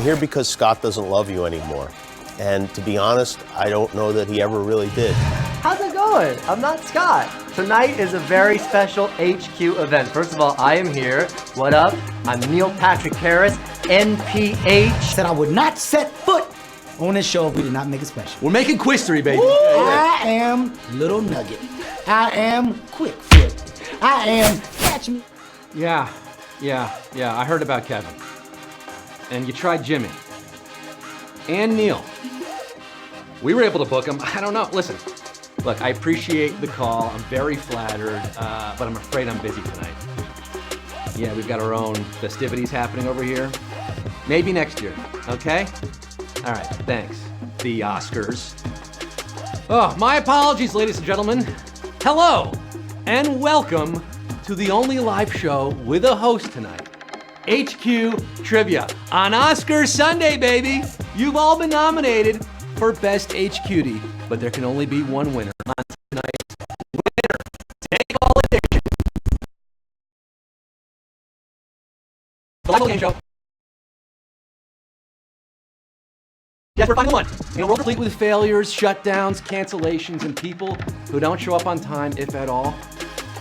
I'm here because Scott doesn't love you anymore. And to be honest, I don't know that he ever really did. How's it going? I'm not Scott. Tonight is a very special HQ event. First of all, I am here. What up? I'm Neil Patrick Harris, NPH. Said I would not set foot on this show if we did not make it special. We're making quistery, baby. I am Little Nugget. I am Quick Foot. I am Catch Me. Yeah. I heard about Kevin. And you tried Jimmy. And Neil. We were able to book him. I don't know. Listen, look, I appreciate the call. I'm very flattered, but I'm afraid I'm busy tonight. Yeah, we've got our own festivities happening over here. Maybe next year, okay? All right, thanks. The Oscars. Oh, my apologies, ladies and gentlemen. Hello, and welcome to the only live show with a host tonight. HQ Trivia on Oscar Sunday, baby. You've all been nominated for Best HQD, but there can only be one winner on tonight's Winner Take All edition. The Live Game Show. Yes, we're final one. In a world complete with failures, shutdowns, cancellations, and people who don't show up on time, if at all,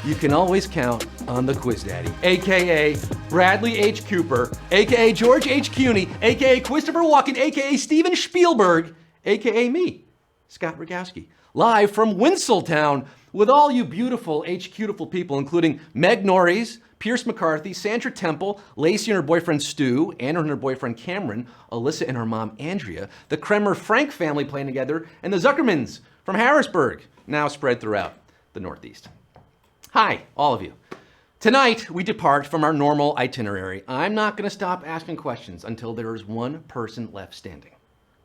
you can always count on the Quiz Daddy, aka Bradley H. Cooper, aka George H. Clooney, aka Christopher Walken, aka Steven Spielberg, aka me, Scott Rogowsky, live from Winseltown with all you beautiful HQ-tiful people, including Meg Norris, Pierce McCarthy, Sandra Temple, Lacey and her boyfriend Stu, Anna and her boyfriend Cameron, Alyssa and her mom Andrea, the Kremer Frank family playing together, and the Zuckermans from Harrisburg, now spread throughout the Northeast. Hi, all of you. Tonight, we depart from our normal itinerary. I'm not going to stop asking questions until there is one person left standing.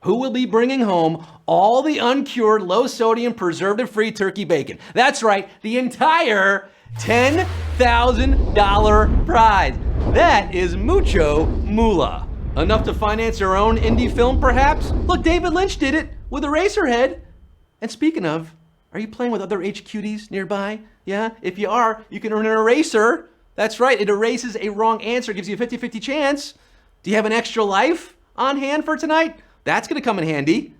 Who will be bringing home all the uncured, low-sodium, preservative-free turkey bacon? That's right, the entire $10,000 prize. That is mucho moolah. Enough to finance our own indie film, perhaps? Look, David Lynch did it with Eraserhead. And speaking of, are you playing with other HQDs nearby? Yeah, if you are, you can earn an eraser. That's right, it erases a wrong answer, gives you a 50-50 chance. Do you have an extra life on hand for tonight? That's gonna come in handy.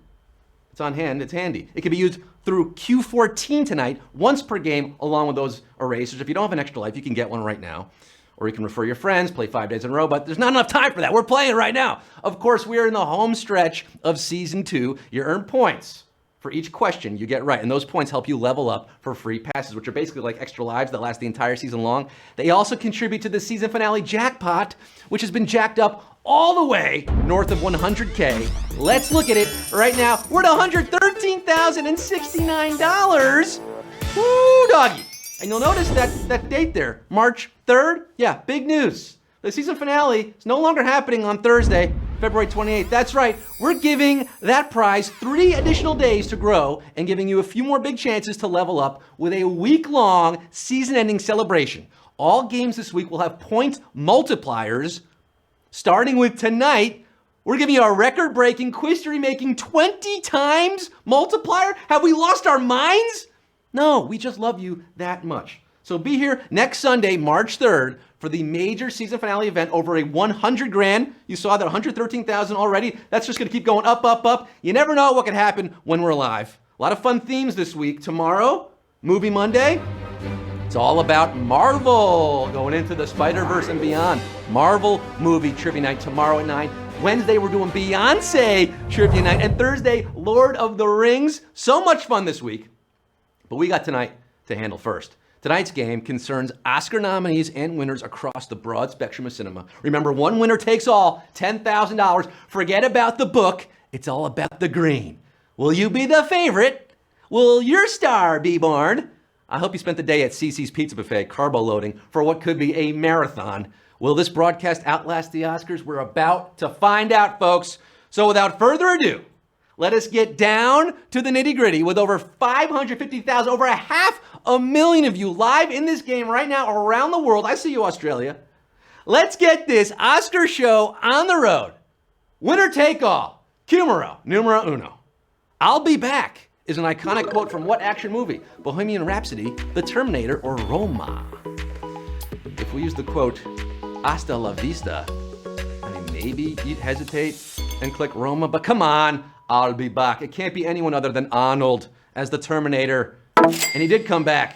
It's on hand, it's handy. It can be used through Q14 tonight, once per game, along with those erasers. If you don't have an extra life, you can get one right now. Or you can refer your friends, play 5 days in a row, but there's not enough time for that. We're playing right now. Of course, we are in the home stretch of season 2. You earn points for each question you get right, and those points help you level up for free passes, which are basically like extra lives that last the entire season long. They also contribute to the season finale jackpot, which has been jacked up all the way north of 100K. Let's look at it right now. We're at $113,069. Woo, doggy. And you'll notice that date there, March 3rd. Yeah, big news. The season finale is no longer happening on Thursday, February 28th. That's right, we're giving that prize 3 additional days to grow and giving you a few more big chances to level up with a week-long season-ending celebration. All games this week will have point multipliers. Starting with tonight, we're giving you a record-breaking, quistery-making 20 times multiplier. Have we lost our minds? No, we just love you that much. So be here next Sunday, March 3rd, for the major season finale event over a 100 grand. You saw that 113,000 already. That's just gonna keep going up, up, up. You never know what could happen when we're live. A lot of fun themes this week. Tomorrow, Movie Monday. It's all about Marvel, going into the Spider-Verse and beyond. Marvel movie trivia night tomorrow at 9. Wednesday, we're doing Beyonce trivia night. And Thursday, Lord of the Rings. So much fun this week. But we got tonight to handle first. Tonight's game concerns Oscar nominees and winners across the broad spectrum of cinema. Remember, one winner takes all, $10,000. Forget about the book. It's all about the green. Will you be the favorite? Will your star be born? I hope you spent the day at CC's Pizza Buffet carbo loading for what could be a marathon. Will this broadcast outlast the Oscars? We're about to find out, folks. So without further ado, let us get down to the nitty-gritty with over 550,000, over 500,000 of you live in this game right now around the world. I see you, Australia. Let's get this Oscar show on the road. Winner take all. Numero uno. I'll be back is an iconic quote from what action movie? Bohemian Rhapsody, The Terminator, or Roma? If we use the quote, hasta la vista, I mean, maybe you'd hesitate and click Roma, but come on, I'll be back. It can't be anyone other than Arnold as the Terminator. And he did come back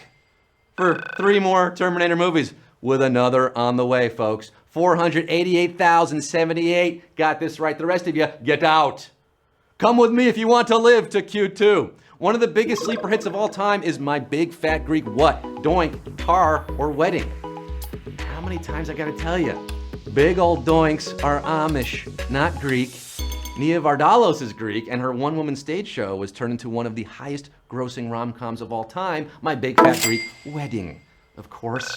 for 3 more Terminator movies with another on the way, folks. 488,078. Got this right. The rest of you, get out. Come with me if you want to live to Q2. One of the biggest sleeper hits of all time is My Big Fat Greek What? Doink, Tar, or Wedding. How many times I gotta tell you? Big old doinks are Amish, not Greek. Nia Vardalos is Greek, and her one-woman stage show was turned into one of the highest-grossing rom-coms of all time, My Big Fat Greek Wedding. Of course,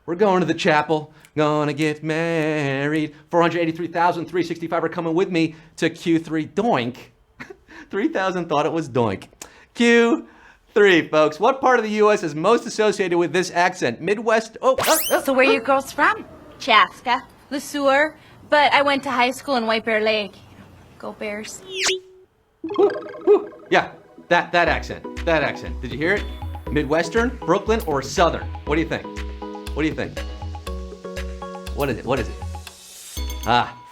we're going to the chapel, gonna get married. 483,365 are coming with me to Q3 doink. 3,000 thought it was doink. Q3, folks. What part of the U.S. is most associated with this accent? Midwest? So where are you girls from? Chaska, Le Sueur, but I went to high school in White Bear Lake. Go Bears. Yeah, that accent. That accent. Did you hear it? Midwestern, Brooklyn, or Southern? What do you think? What do you think? What is it? What is it?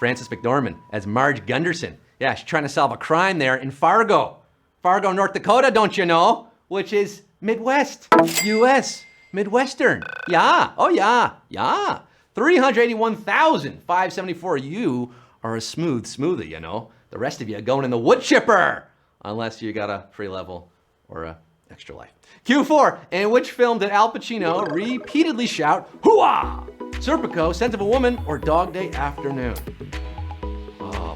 Frances McDormand as Marge Gunderson. Yeah, she's trying to solve a crime there in Fargo. Fargo, North Dakota, don't you know? Which is Midwest, U.S., Midwestern. Yeah, oh yeah, yeah. 381,574. You are a smooth smoothie, you know. The rest of you are going in the wood chipper. Unless you got a free level or a extra life. Q4, in which film did Al Pacino repeatedly shout, hooah? Serpico, Scent of a Woman, or Dog Day Afternoon?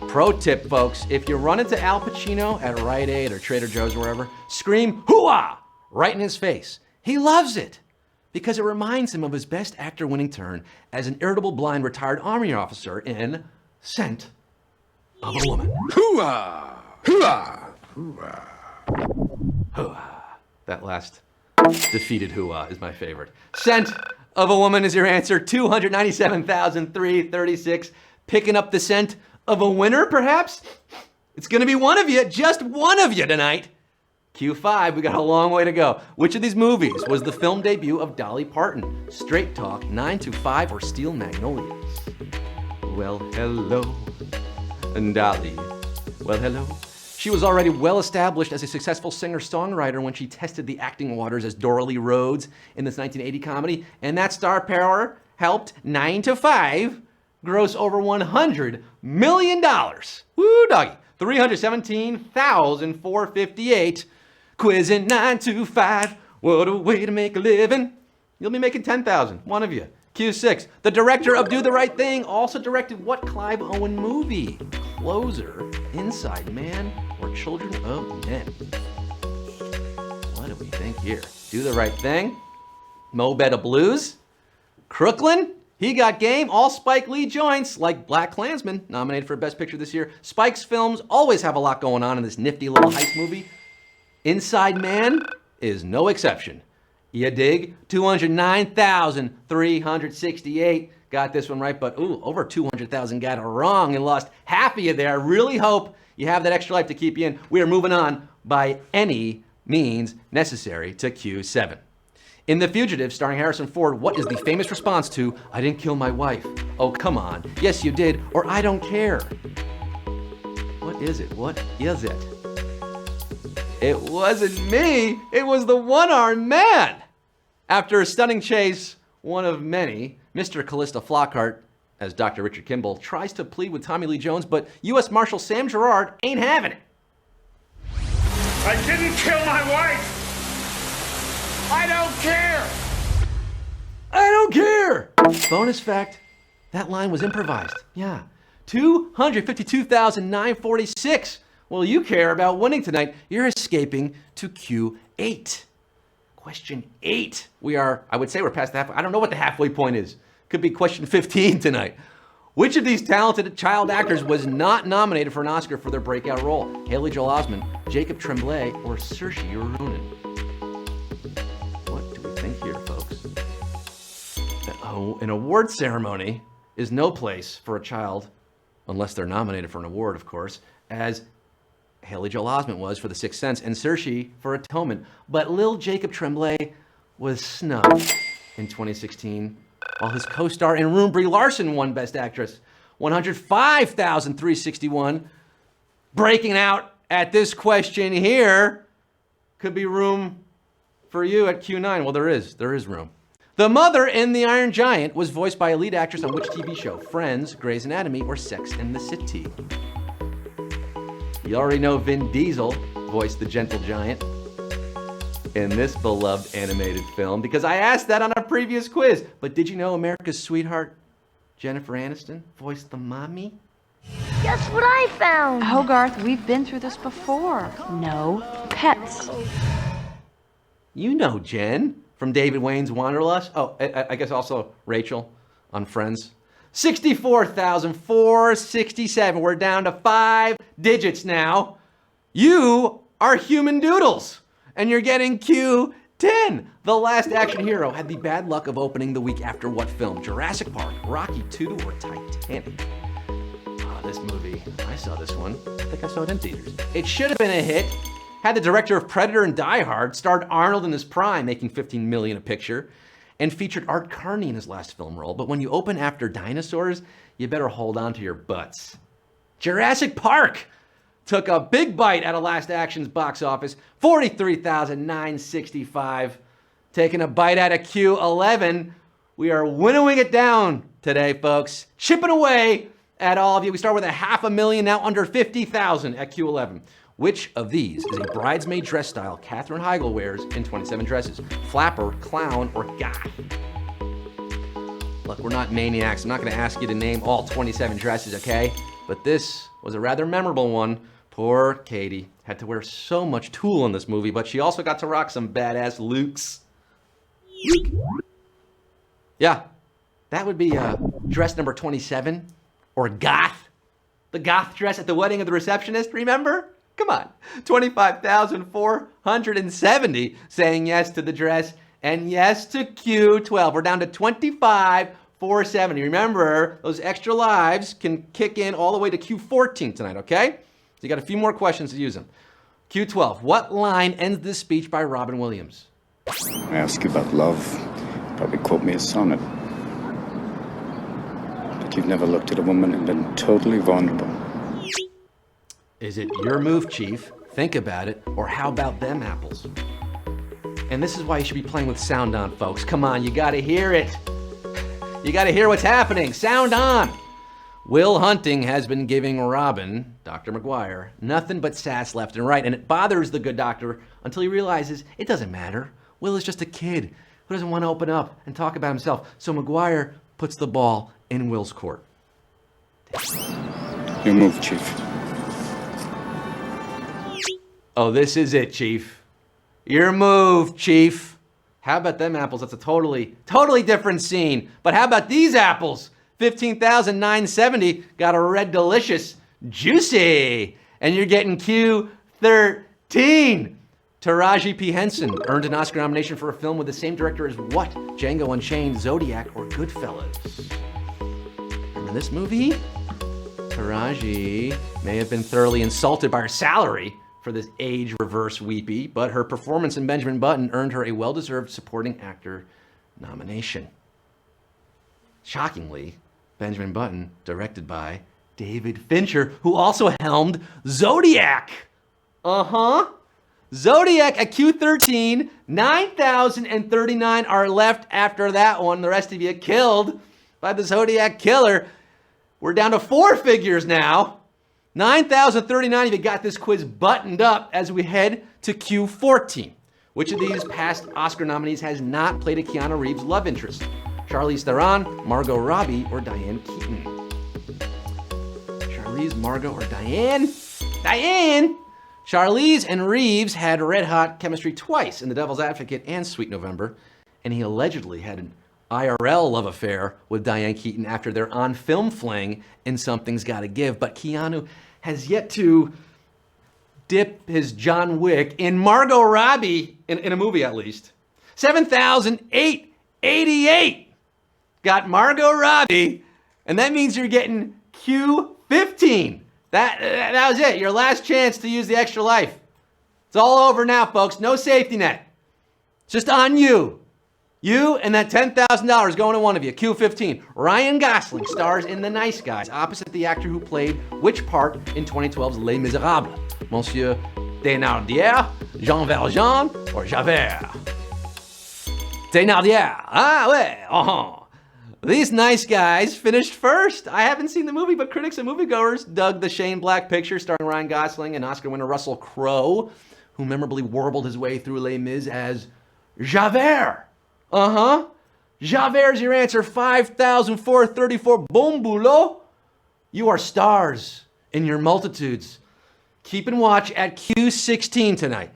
Pro tip, folks, if you run into Al Pacino at Rite Aid or Trader Joe's or wherever, scream hooah right in his face. He loves it because it reminds him of his best actor winning turn as an irritable blind retired army officer in Scent of a Woman. Hooah! Hooah! Hooah! Hooah. That last defeated hooah is my favorite. Scent of a Woman is your answer. 297,336. Picking up the scent of a winner, perhaps? It's gonna be one of you, just one of you tonight. Q5, we got a long way to go. Which of these movies was the film debut of Dolly Parton? Straight Talk, 9 to 5, or Steel Magnolias? Well, hello, Dolly. Well, hello. She was already well established as a successful singer-songwriter when she tested the acting waters as Dora Lee Rhodes in this 1980 comedy, and that star power helped 9 to 5 gross over $100 million. Woo, doggy. 317,458. Quizzing 9 to 5. What a way to make a living. You'll be making 10,000. One of you. Q6. The director of Do the Right Thing also directed what Clive Owen movie? Closer, Inside Man, or Children of Men? What do we think here? Do the Right Thing? Mo Better Blues? Crooklyn? He Got Game, all Spike Lee joints, like Black Klansman, nominated for Best Picture this year. Spike's films always have a lot going on in this nifty little heist movie. Inside Man is no exception. You dig? 209,368. Got this one right, but over 200,000 got it wrong and lost half of you there. I really hope you have that extra life to keep you in. We are moving on by any means necessary to Q7. In The Fugitive, starring Harrison Ford, what is the famous response to, I didn't kill my wife? Oh, come on. Yes, you did, or I don't care. What is it? What is it? It wasn't me. It was the one-armed man. After a stunning chase, one of many, Mr. Callista Flockhart, as Dr. Richard Kimball, tries to plead with Tommy Lee Jones, but U.S. Marshal Sam Gerard ain't having it. I didn't kill my wife! I don't care! I don't care! Bonus fact, that line was improvised. Yeah. 252,946. Well, you care about winning tonight. You're escaping to Q8. Question 8. I would say we're past the halfway. I don't know what the halfway point is. Could be question 15 tonight. Which of these talented child actors was not nominated for an Oscar for their breakout role? Haley Joel Osment, Jacob Tremblay, or Saoirse Ronan? What do we think here, folks? An award ceremony is no place for a child, unless they're nominated for an award, of course, as Haley Joel Osment was for The Sixth Sense and Saoirse for Atonement. But Lil Jacob Tremblay was snubbed in 2016, while his co-star in Room, Brie Larson, won Best Actress. 105,361. Breaking out at this question here. Could be room for you at Q9. Well, there is room. The mother in The Iron Giant was voiced by a lead actress on which TV show? Friends, Grey's Anatomy, or Sex and the City? You already know Vin Diesel voiced the Gentle Giant in this beloved animated film because I asked that on a previous quiz. But did you know America's sweetheart, Jennifer Aniston, voiced the mommy? Guess what I found? Hogarth, we've been through this before. No pets. You know Jen from David Wayne's Wanderlust. Oh, I guess also Rachel on Friends. 64,467. We're down to 5 digits now. You are human doodles, and you're getting Q10. The Last Action Hero had the bad luck of opening the week after what film? Jurassic Park, Rocky II, or Titanic? Oh, this movie. I saw this one. I think I saw it in theaters. It should have been a hit. Had the director of Predator and Die Hard, starred Arnold in his prime, making $15 million a picture, and featured Art Carney in his last film role. But when you open after dinosaurs, you better hold on to your butts. Jurassic Park took a big bite out of Last Action's box office, 43,965. Taking a bite out of Q11. We are winnowing it down today, folks. Chipping away at all of you. We start with 500,000, now under 50,000 at Q11. Which of these is a bridesmaid dress style Katherine Heigl wears in 27 Dresses? Flapper, clown, or goth? Look, we're not maniacs. I'm not going to ask you to name all 27 dresses, okay? But this was a rather memorable one. Poor Katie had to wear so much tulle in this movie, but she also got to rock some badass looks. Yeah, that would be dress number 27, or goth. The goth dress at the wedding of the receptionist, remember? Come on, 25,470 saying yes to the dress and yes to Q12. We're down to 25,470. Remember, those extra lives can kick in all the way to Q14 tonight, okay? So you got a few more questions to use them. Q12, what line ends this speech by Robin Williams? I ask you about love, probably quote me a sonnet. But you've never looked at a woman and been totally vulnerable. Is it your move, Chief? Think about it. Or how about them apples? And this is why you should be playing with sound on, folks. Come on, you gotta hear it. You gotta hear what's happening. Sound on. Will Hunting has been giving Robin, Dr. McGuire, nothing but sass left and right. And it bothers the good doctor until he realizes it doesn't matter. Will is just a kid who doesn't want to open up and talk about himself. So McGuire puts the ball in Will's court. Your move, Chief. Oh, this is it, Chief. Your move, Chief. How about them apples? That's a totally different scene. But how about these apples? 15,970 got a red delicious juicy. And you're getting Q13. Taraji P. Henson earned an Oscar nomination for a film with the same director as what? Django Unchained, Zodiac, or Goodfellas? Remember this movie? Taraji may have been thoroughly insulted by her salary for this age reverse weepy, but her performance in Benjamin Button earned her a well-deserved supporting actor nomination. Shockingly, Benjamin Button, directed by David Fincher, who also helmed Zodiac. Zodiac at Q13, 9,039 are left after that one. The rest of you killed by the Zodiac killer. We're down to 4 figures now. 9,039 of you got this quiz buttoned up as we head to Q14. Which of these past Oscar nominees has not played a Keanu Reeves love interest? Charlize Theron, Margot Robbie, or Diane Keaton? Charlize, Margot, or Diane? Diane! Charlize and Reeves had red-hot chemistry twice in The Devil's Advocate and Sweet November, and he allegedly had an IRL love affair with Diane Keaton after their on-film fling in Something's Gotta Give, but Keanu has yet to dip his John Wick in Margot Robbie, in a movie at least. 7,888 got Margot Robbie, and that means you're getting Q15. That was it, your last chance to use the extra life. It's all over now, folks. No safety net. It's just on you. You and that $10,000 going to one of you. Q15. Ryan Gosling stars in The Nice Guys, opposite the actor who played which part in 2012's Les Miserables? Monsieur Thénardier, Jean Valjean, or Javert? Thénardier. Ah, ouais. Uh-huh. These Nice Guys finished first. I haven't seen the movie, but critics and moviegoers dug the Shane Black picture starring Ryan Gosling and Oscar winner Russell Crowe, who memorably warbled his way through Les Mis as Javert. Uh-huh. Javert's your answer. 5,434. Bon boulot. You are stars in your multitudes. Keep and watch at Q16 tonight.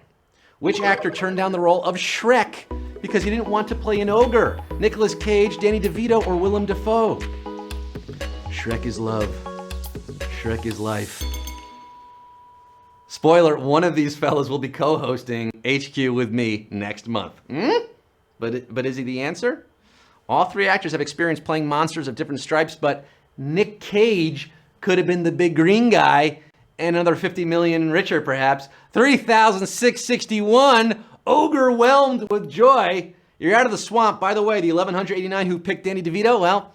Which actor turned down the role of Shrek because he didn't want to play an ogre? Nicolas Cage, Danny DeVito, or Willem Dafoe? Shrek is love. Shrek is life. Spoiler, one of these fellas will be co-hosting HQ with me next month. But is he the answer? All three actors have experience playing monsters of different stripes, but Nick Cage could have been the big green guy and another 50 million richer, perhaps. 3,661, ogre-whelmed with joy. You're out of the swamp. By the way, the 1,189 who picked Danny DeVito, well,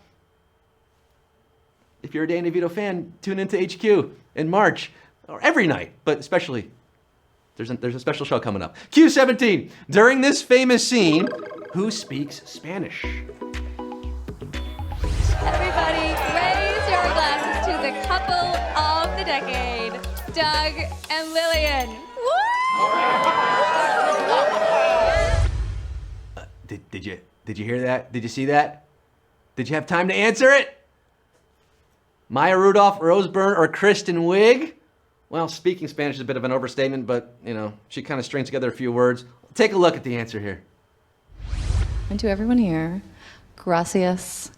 if you're a Danny DeVito fan, tune into HQ in March, or every night, but especially, there's a special show coming up. Q17, during this famous scene, who speaks Spanish? Everybody, raise your glasses to the couple of the decade, Doug and Lillian. Did you hear that? Did you see that? Did you have time to answer it? Maya Rudolph, Rose Byrne, or Kristen Wiig? Well, speaking Spanish is a bit of an overstatement, but, you know, she kind of strings together a few words. Take a look at the answer here. And to everyone here, gracias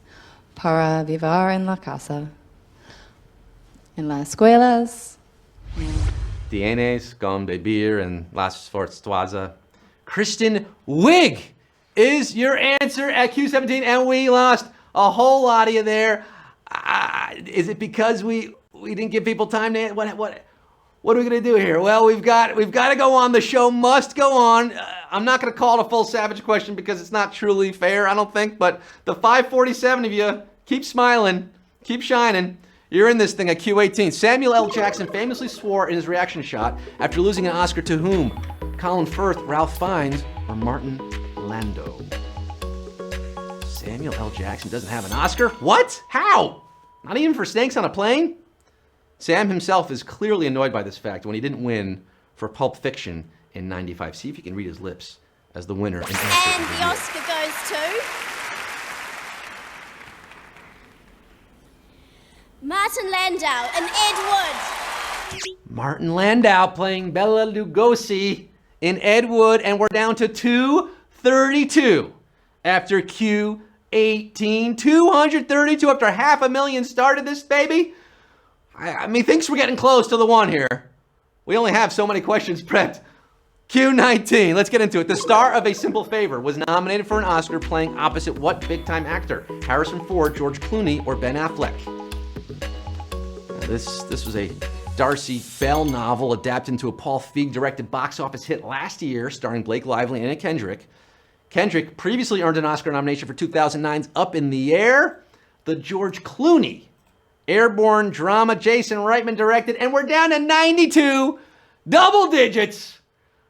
para vivir en la casa, en las escuelas. Tienes con vivir en las fortalezas. Kristen Wiig is your answer at Q17, and we lost a whole lot of you there. Is it because we didn't give people time to what are we gonna do here? Well, we've got to go on. The show must go on. I'm not gonna call it a full Savage question because it's not truly fair, I don't think. But the 547 of you, keep smiling, keep shining. You're in this thing at Q18. Samuel L. Jackson famously swore in his reaction shot after losing an Oscar to whom? Colin Firth, Ralph Fiennes, or Martin Landau? Samuel L. Jackson doesn't have an Oscar? What? How? Not even for Snakes on a Plane? Sam himself is clearly annoyed by this fact when he didn't win for Pulp Fiction in '95. See if you can read his lips as the winner. And the Oscar goes to Martin Landau and Ed Wood. Martin Landau playing Bela Lugosi in Ed Wood, and we're down to 232 after Q18. 232 after 500,000 started this baby. I mean, things were getting close to the one here. We only have so many questions prepped. Q19, let's get into it. The star of A Simple Favor was nominated for an Oscar playing opposite what big-time actor? Harrison Ford, George Clooney, or Ben Affleck? Now, this was a Darcy Bell novel adapted into a Paul Feig-directed box office hit last year, starring Blake Lively and Anna Kendrick. Kendrick previously earned an Oscar nomination for 2009's Up in the Air, the George Clooney airborne drama Jason Reitman directed, and we're down to 92, double digits.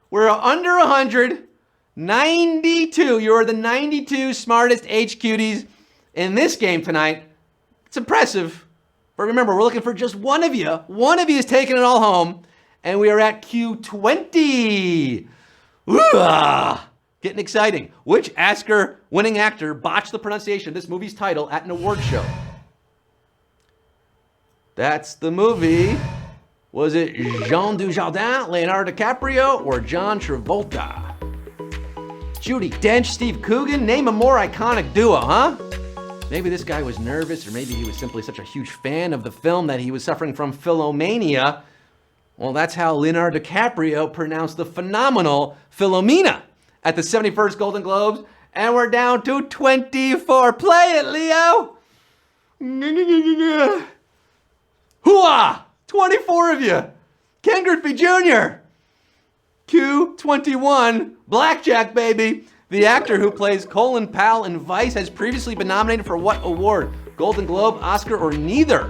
We're under 100, 92. You're the 92 smartest HQTs in this game tonight. It's impressive, but remember, we're looking for just one of you. One of you is taking it all home, and we are at Q20. Ooh-ah. Getting exciting. Which Oscar-winning actor botched the pronunciation of this movie's title at an award show? That's the movie. Was it Jean Dujardin, Leonardo DiCaprio, or John Travolta? Judi Dench, Steve Coogan, name a more iconic duo, huh? Maybe this guy was nervous, or maybe he was simply such a huge fan of the film that he was suffering from philomania. Well, that's how Leonardo DiCaprio pronounced the phenomenal Philomena at the 71st Golden Globes, and we're down to 24. Play it, Leo! Hooah! 24 of you! Ken Griffey Jr. Q21, blackjack, baby. The actor who plays Colin Powell in Vice has previously been nominated for what award? Golden Globe, Oscar, or neither?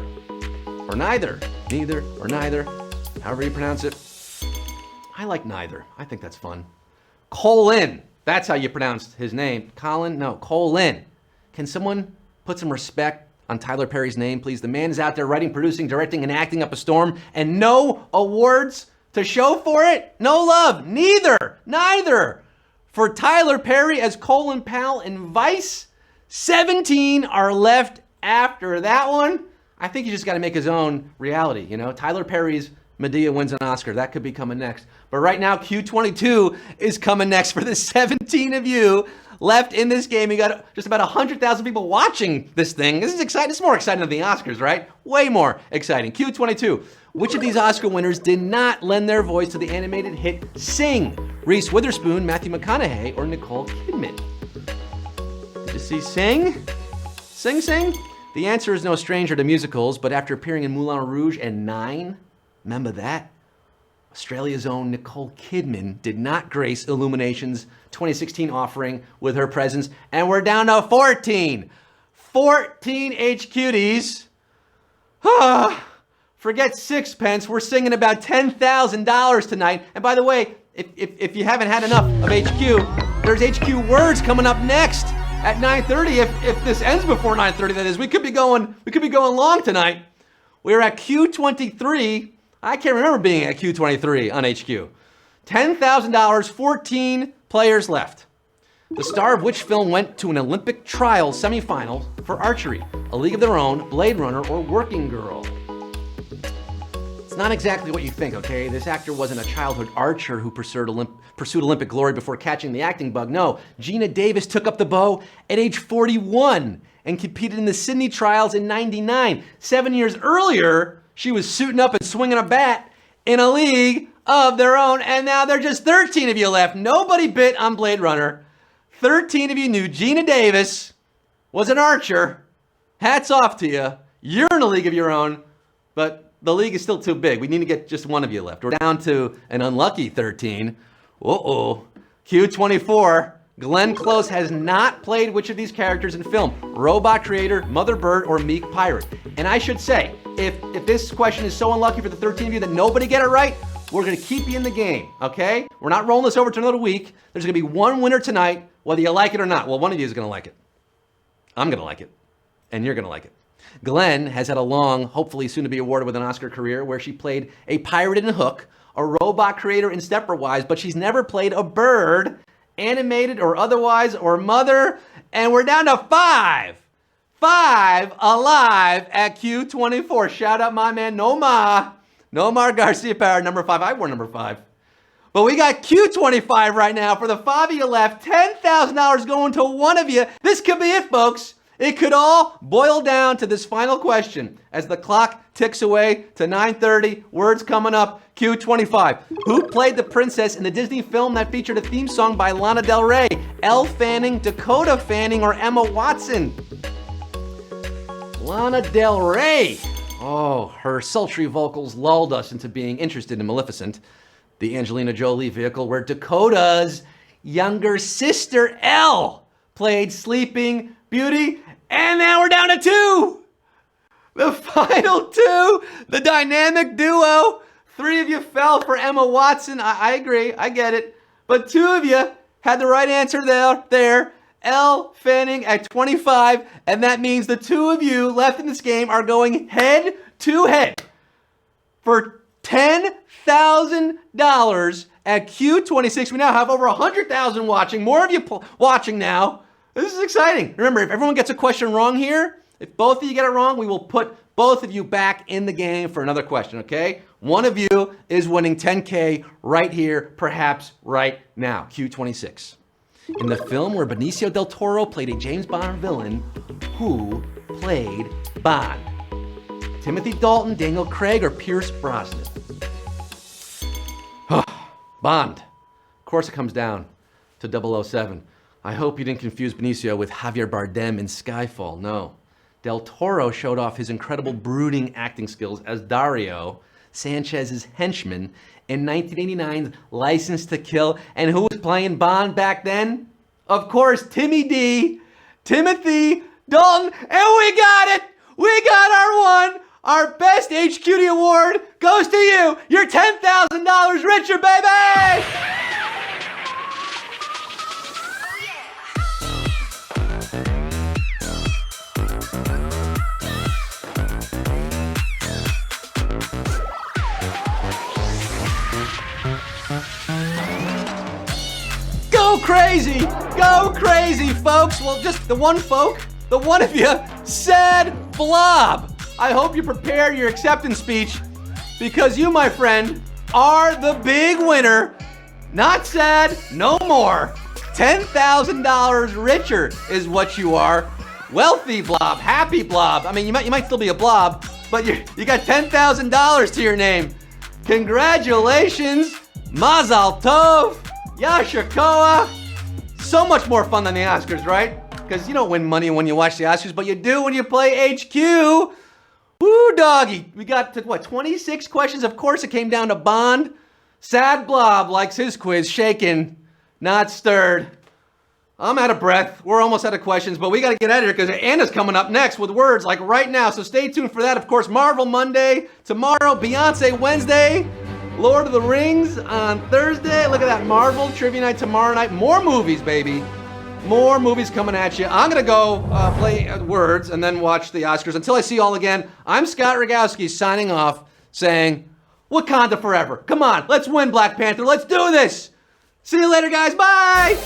Or neither? Neither or neither, however you pronounce it. I like neither. I think that's fun. Colin. That's how you pronounced his name. Colin? No, Colin. Can someone put some respect on Tyler Perry's name, please? The man is out there writing, producing, directing, and acting up a storm, and no awards to show for it? No love. Neither. For Tyler Perry as Colin Powell in Vice, 17 are left after that one. I think he just got to make his own reality, you know? Tyler Perry's Medea wins an Oscar. That could be coming next. But right now, Q22 is coming next for the 17 of you left in this game. You got just about 100,000 people watching this thing. This is exciting. It's more exciting than the Oscars, right? Way more exciting. Q22. Which of these Oscar winners did not lend their voice to the animated hit Sing? Reese Witherspoon, Matthew McConaughey, or Nicole Kidman? Did you see Sing? Sing? The answer is no stranger to musicals, but after appearing in Moulin Rouge and 9, remember that? Australia's own Nicole Kidman did not grace Illumination's 2016 offering with her presence, and we're down to 14. 14 HQTs. Forget sixpence, we're singing about $10,000 tonight. And by the way, if you haven't had enough of HQ, there's HQ Words coming up next at 9:30. If this ends before 9:30, that is, we could be going long tonight. We're at Q23. I can't remember being at Q23 on HQ. $10,000, 14 players left. The star of which film went to an Olympic trial semifinal for archery? A League of Their Own, Blade Runner, or Working Girl? It's not exactly what you think, okay? This actor wasn't a childhood archer who pursued Olympic glory before catching the acting bug. No, Gina Davis took up the bow at age 41 and competed in the Sydney trials in '99. 7 years earlier, she was suiting up and swinging a bat in A League of Their Own, and now there are just 13 of you left. Nobody bit on Blade Runner. 13 of you knew Gina Davis was an archer. Hats off to you. You're in A League of Your Own, but the league is still too big. We need to get just one of you left. We're down to an unlucky 13. Q24. Glenn Close has not played which of these characters in film? Robot Creator, Mother Bird, or Meek Pirate? And I should say, if this question is so unlucky for the 13 of you that nobody get it right, we're going to keep you in the game, okay? We're not rolling this over to another week. There's going to be one winner tonight, whether you like it or not. Well, one of you is going to like it. I'm going to like it. And you're going to like it. Glenn has had a long, hopefully soon to be awarded with an Oscar career where she played a pirate in Hook, a robot creator in Stepford, but she's never played a bird, animated or otherwise, or mother. And we're down to 5. 5 alive at Q24. Shout out my man Nomar Garcia Parra, number 5. I wore number 5. But we got Q25 right now for the 5 of you left. $10,000 going to one of you. This could be it, folks. It could all boil down to this final question. As the clock ticks away to 9:30, words coming up, Q25. Who played the princess in the Disney film that featured a theme song by Lana Del Rey? Elle Fanning, Dakota Fanning, or Emma Watson? Lana Del Rey. Oh, her sultry vocals lulled us into being interested in Maleficent, the Angelina Jolie vehicle where Dakota's younger sister, Elle, played Sleeping Beauty. And now we're down to 2. The final 2, the dynamic duo. 3 of you fell for Emma Watson. I agree, I get it. But 2 of you had the right answer there. Elle Fanning at 25. And that means the 2 of you left in this game are going head to head for $10,000 at Q26. We now have over 100,000 watching. More of you watching now. This is exciting. Remember, if everyone gets a question wrong here, if both of you get it wrong, we will put both of you back in the game for another question, okay? One of you is winning $10K right here, perhaps right now. Q26. In the film where Benicio del Toro played a James Bond villain, who played Bond? Timothy Dalton, Daniel Craig, or Pierce Brosnan? Bond. Of course it comes down to 007. I hope you didn't confuse Benicio with Javier Bardem in Skyfall. No. Del Toro showed off his incredible brooding acting skills as Dario, Sanchez's henchman, in 1989's License to Kill. And who was playing Bond back then? of course, Timothy Dalton, and we got it! We got our one! Our best HQD award goes to you! You're $10,000 richer, baby! Go crazy, folks. Well, just the one of you said blob. I hope you prepare your acceptance speech because you, my friend, are the big winner. Not sad, no more. $10,000 richer is what you are. Wealthy blob, happy blob. I mean, you might still be a blob, but you got $10,000 to your name. Congratulations, Mazal Tov, Yasher Koach. So much more fun than the Oscars, right? Because you don't win money when you watch the Oscars, but you do when you play HQ. Woo, doggy. We got to, 26 questions? Of course, it came down to Bond. Sad blob likes his quiz shaken, not stirred. I'm out of breath. We're almost out of questions, but we got to get out of here because Anna's coming up next with words like right now. So stay tuned for that. Of course, Marvel Monday tomorrow, Beyonce Wednesday, Lord of the Rings on Thursday. Look at that, Marvel Trivia Night tomorrow night. More movies, baby. More movies coming at you. I'm going to go play words and then watch the Oscars. Until I see you all again, I'm Scott Rogowsky signing off saying, Wakanda forever. Come on, let's win, Black Panther. Let's do this. See you later, guys. Bye.